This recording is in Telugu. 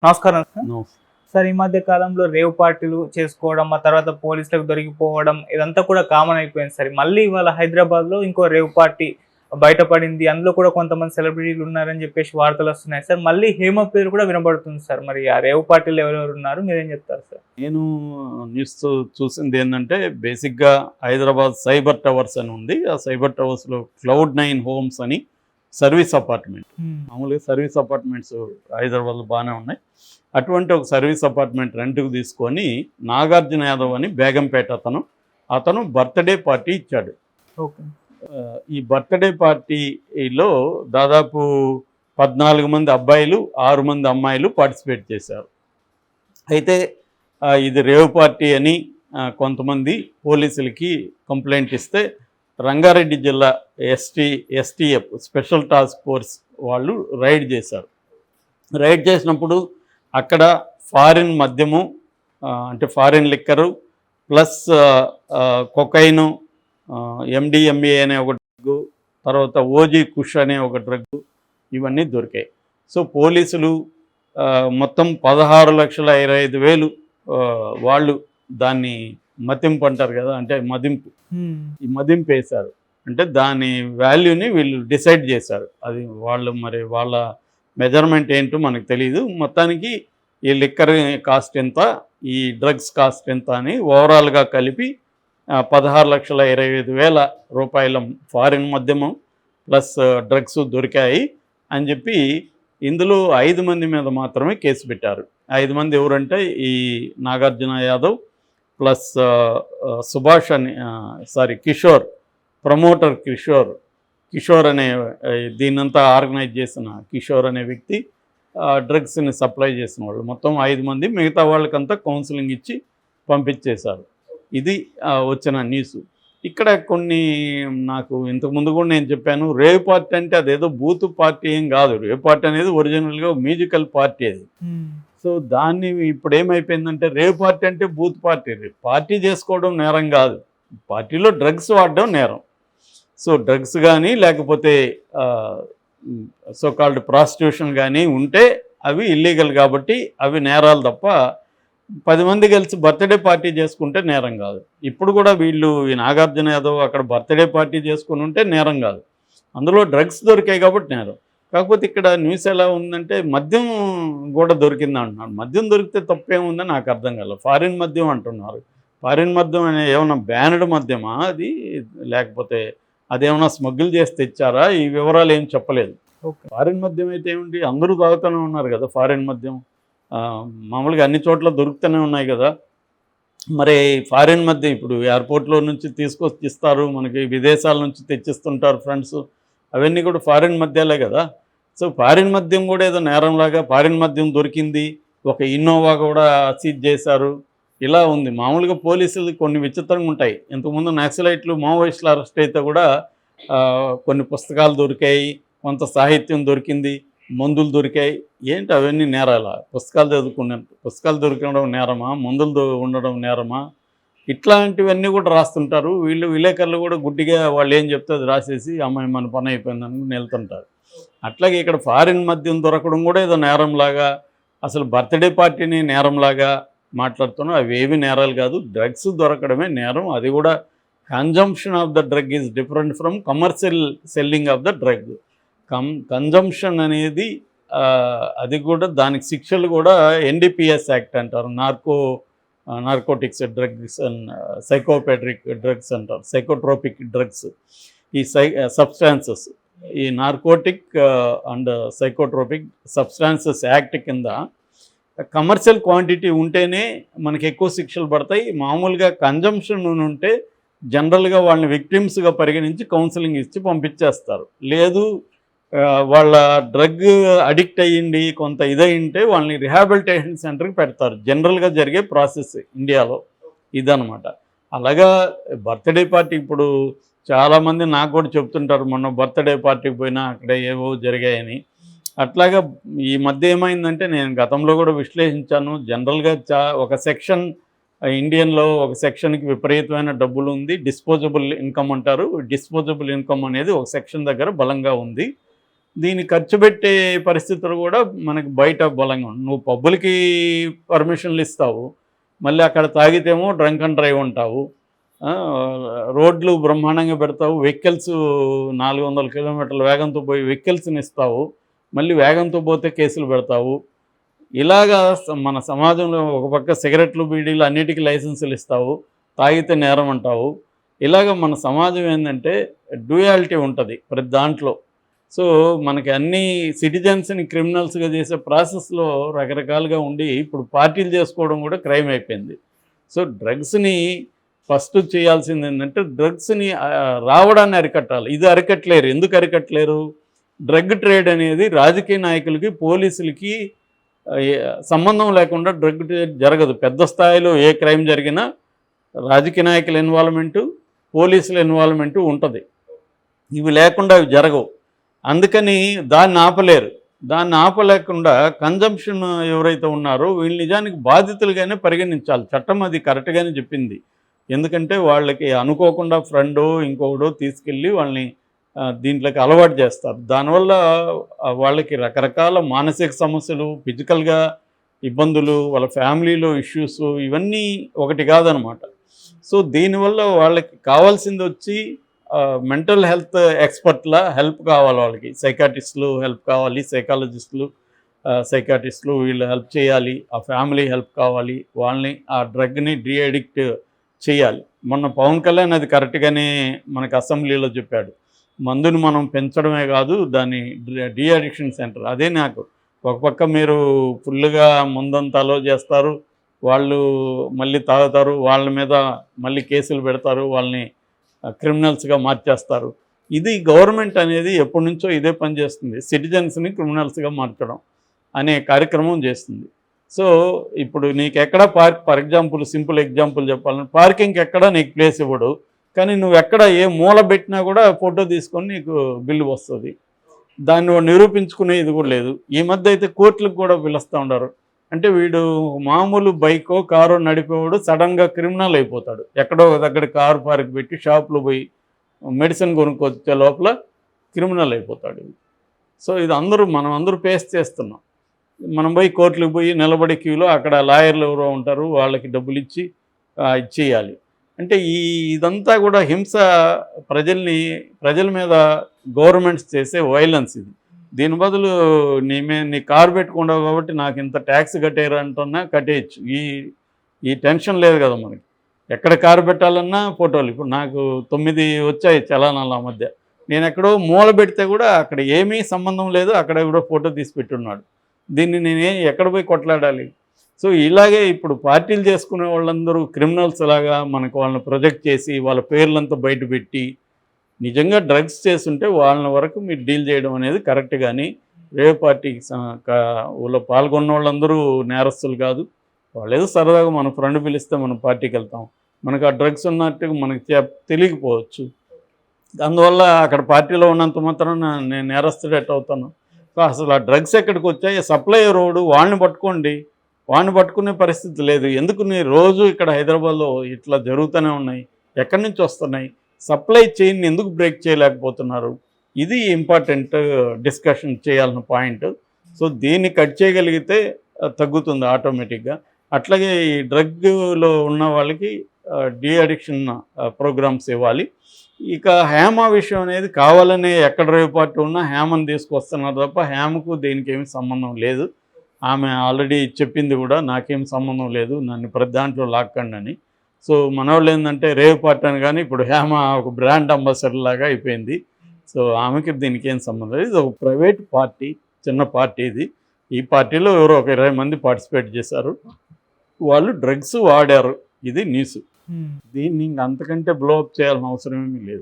నమస్కారం సార్. నో. సార్, ఈ మధ్య కాలంలో రేవ్ పార్టీలు చేసుకోవడం, ఆ తర్వాత పోలీసులకు దొరికిపోవడం ఇదంతా కూడా కామన్ అయిపోయింది సార్. మళ్ళీ ఇవాళ హైదరాబాద్‌లో ఇంకో రేవ్ పార్టీ బయటపడింది. అందులో కూడా కొంతమంది సెలబ్రిటీలు ఉన్నారని చెప్పేసి వార్తలు వస్తున్నాయి సార్. మళ్ళీ హేమ పేరు కూడా వినబడుతుంది సార్. మరి ఆ రేవ్ పార్టీలో ఎవరెవరు ఉన్నారు? మీరేం చెప్తారు సార్? నేను న్యూస్ చూసింది ఏంటంటే బేసిక్‌గా హైదరాబాద్ సైబర్ టవర్స్ అని ఉంది. ఆ సైబర్ టవర్స్‌లో Cloud9 హోమ్స్ అని సర్వీస్ అపార్ట్మెంట్. మామూలుగా సర్వీస్ అపార్ట్మెంట్స్ హైదరాబాద్‌లో బాగానే ఉన్నాయి. అటువంటి ఒక సర్వీస్ అపార్ట్మెంట్ రెంట్‌కి తీసుకొని నాగార్జున యాదవ్ అని బేగంపేట అతను బర్త్‌డే పార్టీ ఇచ్చాడు. ఓకే. ఈ బర్త్‌డే పార్టీలో దాదాపు 14 మంది అబ్బాయిలు, 6 మంది అమ్మాయిలు పార్టిసిపేట్ చేశారు. అయితే ఇది రేవ్ పార్టీ అని కొంతమంది పోలీసులకి కంప్లైంట్ ఇస్తే రంగారెడ్డి జిల్లా ఎస్టీఎఫ్ స్పెషల్ టాస్క్ ఫోర్స్ వాళ్ళు రైడ్ చేశారు. రైడ్ చేసినప్పుడు అక్కడ ఫారిన్ మద్యము, అంటే foreign liquor plus cocaine, MDMA అనే ఒక డ్రగ్గు, తర్వాత ఓజీ కుష్ అనే ఒక డ్రగ్గు, ఇవన్నీ దొరికాయి. సో పోలీసులు మొత్తం 16,25,000 వాళ్ళు దాన్ని మతింపు అంటారు కదా, అంటే ఈ మదింపు వేశారు. అంటే దాని వాల్యూని వీళ్ళు డిసైడ్ చేశారు. అది వాళ్ళు మరి వాళ్ళ మెజర్మెంట్ ఏంటో మనకు తెలియదు. మొత్తానికి ఈ లిక్కర్ కాస్ట్ ఎంత, ఈ డ్రగ్స్ కాస్ట్ ఎంత అని ఓవరాల్గా కలిపి 16,25,000 రూపాయల ఫారిన్ మద్యము ప్లస్ డ్రగ్స్ దొరికాయి అని చెప్పి ఇందులో 5 మంది మీద మాత్రమే కేసు పెట్టారు. 5 మంది ఎవరంటే ఈ నాగార్జున యాదవ్ ప్లస్ సుభాష్ అని కిషోర్, ప్రమోటర్ కిషోర్ అనే దీన్నంతా ఆర్గనైజ్ చేసిన కిషోర్ అనే వ్యక్తి, డ్రగ్స్ని సప్లై చేసిన వాళ్ళు మొత్తం 5 మంది. మిగతా వాళ్ళకంతా కౌన్సిలింగ్ ఇచ్చి పంపించేశారు. ఇది వచ్చిన న్యూస్. ఇక్కడ కొన్ని నాకు ఇంతకుముందు కూడా నేను చెప్పాను, రేవ్ పార్టీ అంటే అదేదో బూత్ పార్టీ ఏం కాదు. రేవ్ పార్టీ అనేది ఒరిజినల్గా మ్యూజికల్ పార్టీ అది. సో దాన్ని ఇప్పుడు ఏమైపోయిందంటే రేవ్ పార్టీ అంటే బూత్ పార్టీ చేసుకోవడం నేరం కాదు, పార్టీలో డ్రగ్స్ వాడడం నేరం. సో డ్రగ్స్ కానీ లేకపోతే సో కాల్డ్ ప్రాస్టిట్యూషన్ కానీ ఉంటే అవి ఇల్లీగల్, కాబట్టి అవి నేరాలు తప్ప 10 మంది కలిసి బర్త్డే పార్టీ చేసుకుంటే నేరం కాదు. ఇప్పుడు కూడా వీళ్ళు ఈ నాగార్జున యాదవ్ అక్కడ బర్త్డే పార్టీ చేసుకుని ఉంటే నేరం కాదు. అందులో డ్రగ్స్ దొరికాయి కాబట్టి నేరం. కాకపోతే ఇక్కడ న్యూస్ ఎలా ఉందంటే మద్యం కూడా దొరికింది అంటున్నారు. మద్యం దొరికితే తప్పేముందని నాకు అర్థం కాలేదు. ఫారిన్ మద్యం అంటున్నారు. ఫారిన్ మద్యం అనే ఏమన్నా బ్యానడ్ మద్యమా అది, లేకపోతే అదేమన్నా స్మగ్గిల్ చేసి తెచ్చారా? ఈ వివరాలు ఏం చెప్పలేదు. ఫారిన్ మద్యం అయితే ఏమిటి, అందరూ తాగుతూనే ఉన్నారు కదా ఫారిన్ మద్యం. మామూలుగా అన్ని చోట్ల దొరుకుతూనే ఉన్నాయి కదా. మరి ఫారిన్ మద్యం ఇప్పుడు ఎయిర్పోర్ట్లో నుంచి తీసుకొచ్చి ఇస్తారు, మనకి విదేశాల నుంచి తెచ్చిస్తుంటారు ఫ్రెండ్స్, అవన్నీ కూడా ఫారిన్ మద్యాలే కదా. సో ఫారిన్ మద్యం కూడా ఏదో నేరంలాగా ఫారిన్ మద్యం దొరికింది, ఒక ఇన్నోవా కూడా సీజ్ చేశారు, ఇలా ఉంది. మామూలుగా పోలీసులు కొన్ని విచిత్రంగా ఉంటాయి. ఇంతకుముందు నక్సలైట్లు మావోయిస్టులు అరెస్ట్ అయితే కూడా కొన్ని పుస్తకాలు దొరికాయి, కొంత సాహిత్యం దొరికింది, మందులు దొరికాయి. ఏంటి అవన్నీ నేరాలా? పుస్తకాలు దొరకడం నేరమా, మందులు ఉండడం నేరమా? ఇట్లాంటివన్నీ కూడా రాస్తుంటారు వీళ్ళు. విలేకరులు కూడా గుడ్డిగా వాళ్ళు ఏం చెప్తే అది రాసేసి అమ్మాయి మన పని అయిపోయిందని వెళ్తుంటారు. అట్లాగే ఇక్కడ ఫారిన్ మద్యం దొరకడం కూడా ఏదో నేరంలాగా, అసలు బర్త్డే పార్టీని నేరంలాగా మాట్లాడుతున్నాం. అవి ఏవి నేరాలు కాదు, డ్రగ్స్ దొరకడమే నేరం. అది కూడా consumption of the drug is different from commercial selling of the drug. Consumption అనేది అది కూడా దానికి శిక్షలు కూడా NDPS యాక్ట్ అంటారు, నార్కోటిక్స్ డ్రగ్స్ అండ్ సైకోపెట్రిక్ డ్రగ్స్ అంటారు, సైకోట్రోపిక్ డ్రగ్స్. ఈ సబ్స్టాన్సెస్, ఈ narcotic and psychotropic substances act కింద కమర్షియల్ క్వాంటిటీ ఉంటేనే మనకి ఎక్కువ శిక్షలు పడతాయి. మామూలుగా కన్జంప్షన్ ఉంటే జనరల్గా వాళ్ళని విక్టిమ్స్గా పరిగణించి కౌన్సిలింగ్ ఇచ్చి పంపించేస్తారు. లేదు వాళ్ళ డ్రగ్ అడిక్ట్ అయ్యింది, కొంత ఇదైంటే వాళ్ళని రిహాబిలిటేషన్ సెంటర్కి పెడతారు. జనరల్గా జరిగే ప్రాసెస్ ఇండియాలో ఇదనమాట. అలాగా బర్త్డే పార్టీ ఇప్పుడు చాలామంది నాకు కూడా చెప్తుంటారు, మొన్న బర్త్డే పార్టీకి పోయినా అక్కడ ఏవో జరిగాయని. అట్లాగా ఈ మధ్య ఏమైందంటే నేను గతంలో కూడా విశ్లేషించాను. జనరల్గా ఒక సెక్షన్ ఇండియన్లో ఒక సెక్షన్కి విపరీతమైన డబ్బులు ఉంది, డిస్పోజబుల్ ఇన్కమ్ అంటారు. డిస్పోజబుల్ ఇన్కమ్ అనేది ఒక సెక్షన్ దగ్గర బలంగా ఉంది. దీన్ని ఖర్చు పెట్టే పరిస్థితులు కూడా మనకి బయట బలంగా ఉంది. నువ్వు పబ్బులకి పర్మిషన్లు ఇస్తావు, మళ్ళీ అక్కడ తాగితేమో డ్రంక్ అండ్ డ్రైవ్ ఉంటావు, రోడ్లు బ్రహ్మాండంగా పెడతావు, వెహికల్స్ 400 కిలోమీటర్ల వేగంతో పోయి వెహికల్స్ని ఇస్తావు, మళ్ళీ వేగంతో పోతే కేసులు పెడతావు. ఇలాగా మన సమాజంలో ఒక పక్క సిగరెట్లు బీడీలు అన్నిటికీ లైసెన్సులు ఇస్తావు, తాగితే నేరం అంటావు. ఇలాగ మన సమాజం ఏంటంటే డ్యూయాలిటీ ఉంటుంది ప్రతి దాంట్లో. సో మనకి అన్ని సిటిజన్స్ని క్రిమినల్స్గా చేసే ప్రాసెస్లో రకరకాలుగా ఉండి ఇప్పుడు పార్టీలు చేసుకోవడం కూడా క్రైమ్ అయిపోయింది. సో డ్రగ్స్ని ఫస్ట్ చేయాల్సింది ఏంటంటే డ్రగ్స్ని రావడాన్ని అరికట్టాలి. ఇది అరికట్టలేరు. ఎందుకు అరికట్టలేరు? డ్రగ్ ట్రేడ్ అనేది రాజకీయ నాయకులకి పోలీసులకి సంబంధం లేకుండా డ్రగ్ ట్రేడ్ జరగదు. పెద్ద స్థాయిలో ఏ క్రైమ్ జరిగినా రాజకీయ నాయకుల ఇన్వాల్వ్మెంటు, పోలీసుల ఇన్వాల్వ్మెంటు ఉంటుంది. ఇవి లేకుండా అవి జరగవు. అందుకని దాన్ని ఆపలేరు. దాన్ని ఆపలేకుండా కన్జంప్షన్ ఎవరైతే ఉన్నారో వీళ్ళు నిజానికి బాధితులుగానే పరిగణించాలి. చట్టం అది కరెక్ట్గానే చెప్పింది. ఎందుకంటే వాళ్ళకి అనుకోకుండా ఫ్రెండో ఇంకొకటో తీసుకెళ్ళి వాళ్ళని దీంట్లోకి అలవాటు చేస్తారు. దానివల్ల వాళ్ళకి రకరకాల మానసిక సమస్యలు, ఫిజికల్గా ఇబ్బందులు, వాళ్ళ ఫ్యామిలీలో ఇష్యూస్ ఇవన్నీ ఒకటి కాదనమాట. సో దీనివల్ల వాళ్ళకి కావాల్సింది వచ్చి మెంటల్ హెల్త్ ఎక్స్పర్ట్ల హెల్ప్ కావాలి. వాళ్ళకి సైకాట్రిస్టులు హెల్ప్ కావాలి, సైకాట్రిస్టులు వీళ్ళు హెల్ప్ చేయాలి, ఆ ఫ్యామిలీ హెల్ప్ కావాలి, వాళ్ళని ఆ డ్రగ్ని డీ అడిక్ట్ చేయాలి. మొన్న పవన్ కళ్యాణ్ అది కరెక్ట్గానే మనకు అసెంబ్లీలో చెప్పాడు. మందుని మనం పెంచడమే కాదు, దాన్ని డీ అడిక్షన్ సెంటర్. అదే నాకు ఒక పక్క మీరు ఫుల్గా మందంతా అలో చేస్తారు, వాళ్ళు మళ్ళీ తాగుతారు, వాళ్ళ మీద మళ్ళీ కేసులు పెడతారు, వాళ్ళని క్రిమినల్స్గా మార్చేస్తారు. ఇది గవర్నమెంట్ అనేది ఎప్పటి నుంచో ఇదే పని చేస్తుంది, సిటిజన్స్ని క్రిమినల్స్గా మార్చడం అనే కార్యక్రమం చేస్తుంది. సో ఇప్పుడు నీకు ఎక్కడ ఫర్ ఎగ్జాంపుల్ సింపుల్ ఎగ్జాంపుల్ చెప్పాలంటే పార్కింగ్కి ఎక్కడ నీకు ప్లేస్ ఇవ్వడు, కానీ నువ్వు ఎక్కడ ఏ మూల పెట్టినా కూడా ఫోటో తీసుకొని నీకు బిల్లు వస్తుంది. దాన్ని నిరూపించుకునే ఇది కూడా లేదు. ఈ మధ్య అయితే కోర్టులకు కూడా పిలుస్తూ ఉంటారు. అంటే వీడు మామూలు బైకో కారో నడిపేవాడు సడన్గా క్రిమినల్ అయిపోతాడు. ఎక్కడో దగ్గర కారు పార్క్ పెట్టి షాప్లో పోయి మెడిసిన్ కొనుక్కొచ్చే లోపల క్రిమినల్ అయిపోతాడు. సో ఇది మనం అందరూ ఫేస్ చేస్తున్నాం. మనం పోయి కోర్టులకు పోయి నిలబడి క్యూలో అక్కడ లాయర్లు ఎవరో ఉంటారు, వాళ్ళకి డబ్బులు ఇచ్చి ఇచ్చేయాలి. అంటే ఇదంతా కూడా హింస, ప్రజల మీద గవర్నమెంట్స్ చేసే వైలెన్స్ ఇది. దీని బదులు నీ కారు పెట్టుకుంటావు కాబట్టి నాకు ఇంత ట్యాక్స్ కట్టేయరు అంటున్నా కట్టేయచ్చు. ఈ టెన్షన్ లేదు కదా మనకి. ఎక్కడ కారు పెట్టాలన్నా ఫోటోలు. ఇప్పుడు నాకు 9 వచ్చాయి చలానాల మధ్య. నేను ఎక్కడో మూల పెడితే కూడా అక్కడ ఏమీ సంబంధం లేదు, అక్కడ కూడా ఫోటో తీసి పెట్టున్నాడు. దీన్ని నేనే ఎక్కడ పోయి కొట్లాడాలి? సో ఇలాగే ఇప్పుడు పార్టీలు చేసుకునే వాళ్ళందరూ క్రిమినల్స్ లాగా మనకు వాళ్ళని ప్రొజెక్ట్ చేసి వాళ్ళ పేర్లంతా బయట పెట్టి నిజంగా డ్రగ్స్ చేస్తుంటే వాళ్ళ వరకు మీరు డీల్ చేయడం అనేది కరెక్ట్. కానీ రేవ్ పార్టీకి పాల్గొన్న వాళ్ళందరూ నేరస్తులు కాదు. వాళ్ళు ఏదో సరదాగా మన ఫ్రెండ్ పిలిస్తే మనం పార్టీకి వెళ్తాం, మనకు ఆ డ్రగ్స్ ఉన్నట్టుగా మనకి తెలియకపోవచ్చు. అందువల్ల అక్కడ పార్టీలో ఉన్నంత మాత్రాన నేను నేరస్తుడు ఎట్ అవుతాను. అసలు ఆ డ్రగ్స్ ఎక్కడికి వచ్చాయి? సప్లయర్ రోడ్డు వాళ్ళని పట్టుకోండి, వాడిని పట్టుకునే పరిస్థితి లేదు. ఎందుకు మీరు రోజు ఇక్కడ హైదరాబాద్లో ఇట్లా జరుగుతూనే ఉన్నాయి, ఎక్కడి నుంచి వస్తున్నాయి? సప్లై చైన్ని ఎందుకు బ్రేక్ చేయలేకపోతున్నారు? ఇది ఇంపార్టెంట్ డిస్కషన్ చేయాల్సిన పాయింట్. సో దీన్ని కట్ చేయగలిగితే తగ్గుతుంది ఆటోమేటిక్గా. అట్లాగే ఈ డ్రగ్లో ఉన్న వాళ్ళకి డీ అడిక్షన్ ప్రోగ్రామ్స్ ఇవ్వాలి. ఇక హేమ విషయం అనేది కావాలనే ఎక్కడ రేవ్ పార్టీ ఉన్నా హేమను తీసుకొస్తున్నారు తప్ప హేమకు దేనికి ఏమి సంబంధం లేదు. ఆమె ఆల్రెడీ చెప్పింది కూడా, నాకేం సంబంధం లేదు, నన్ను ప్రతి దాంట్లో లాక్కండి అని. సో మనవాళ్ళు ఏంటంటే రేవ్ పార్టీ అని, కానీ ఇప్పుడు హేమ ఒక బ్రాండ్ అంబాసిడర్ లాగా అయిపోయింది. సో ఆమెకి దీనికి ఏం సంబంధం లేదు. ఇది ఒక ప్రైవేట్ పార్టీ, చిన్న పార్టీ ఇది. ఈ పార్టీలో ఎవరో ఒక 20 మంది పార్టిసిపేట్ చేశారు, వాళ్ళు డ్రగ్స్ వాడారు. ఇది న్యూస్. దీన్ని అంతకంటే బ్లోఅప్ చేయాల్సిన అవసరం ఏమీ లేదు.